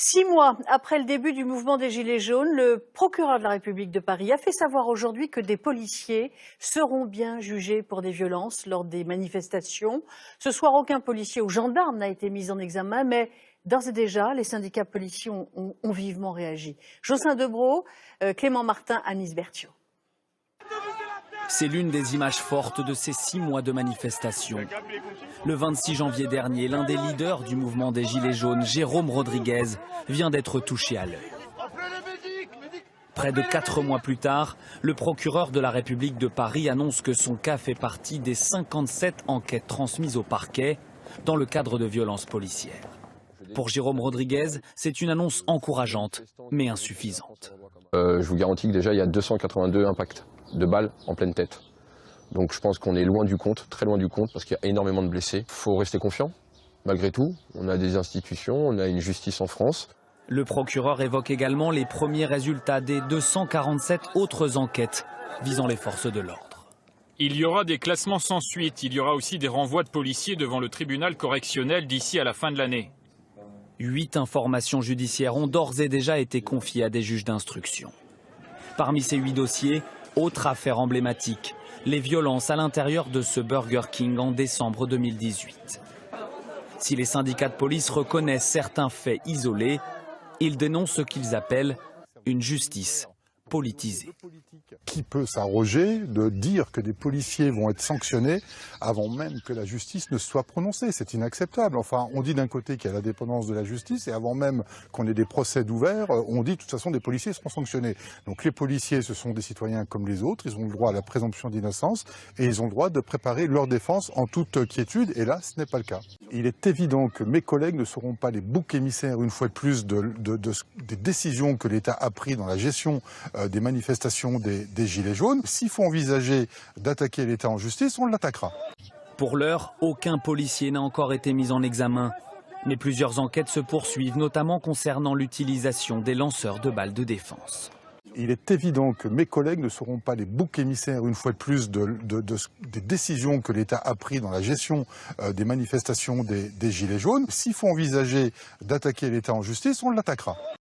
6 mois après le début du mouvement des Gilets jaunes, le procureur de la République de Paris a fait savoir aujourd'hui que des policiers seront bien jugés pour des violences lors des manifestations. Ce soir, aucun policier ou gendarme n'a été mis en examen, mais d'ores et déjà, les syndicats policiers ont vivement réagi. Jocelyn Debroux, Clément Martin, Anis Berthiaud. C'est l'une des images fortes de ces 6 mois de manifestation. Le 26 janvier dernier, l'un des leaders du mouvement des Gilets jaunes, Jérôme Rodriguez, vient d'être touché à l'œil. Près de 4 mois plus tard, le procureur de la République de Paris annonce que son cas fait partie des 57 enquêtes transmises au parquet dans le cadre de violences policières. Pour Jérôme Rodriguez, c'est une annonce encourageante, mais insuffisante. Je vous garantis que déjà, il y a 282 impacts de balles en pleine tête. Donc je pense qu'on est loin du compte, très loin du compte, parce qu'il y a énormément de blessés. Il faut rester confiant, malgré tout. On a des institutions, on a une justice en France. Le procureur évoque également les premiers résultats des 247 autres enquêtes visant les forces de l'ordre. Il y aura des classements sans suite. Il y aura aussi des renvois de policiers devant le tribunal correctionnel d'ici à la fin de l'année. 8 informations judiciaires ont d'ores et déjà été confiées à des juges d'instruction. Parmi ces 8 dossiers, autre affaire emblématique, les violences à l'intérieur de ce Burger King en décembre 2018. Si les syndicats de police reconnaissent certains faits isolés, ils dénoncent ce qu'ils appellent une justice politisée. Qui peut s'arroger de dire que des policiers vont être sanctionnés avant même que la justice ne soit prononcée? C'est inacceptable. Enfin, on dit d'un côté qu'il y a l'indépendance de la justice et avant même qu'on ait des procès ouverts, on dit de toute façon des policiers seront sanctionnés. Donc les policiers, ce sont des citoyens comme les autres, ils ont le droit à la présomption d'innocence et ils ont le droit de préparer leur défense en toute quiétude et là, ce n'est pas le cas. Il est évident que mes collègues ne seront pas les boucs émissaires, une fois de plus, des décisions que l'État a prises dans la gestion des manifestations des Gilets jaunes. S'il faut envisager d'attaquer l'État en justice, on l'attaquera. Pour l'heure, aucun policier n'a encore été mis en examen. Mais plusieurs enquêtes se poursuivent, notamment concernant l'utilisation des lanceurs de balles de défense. Il est évident que mes collègues ne seront pas les boucs émissaires, une fois de plus, des décisions que l'État a prises dans la gestion des manifestations des Gilets jaunes. S'il faut envisager d'attaquer l'État en justice, on l'attaquera.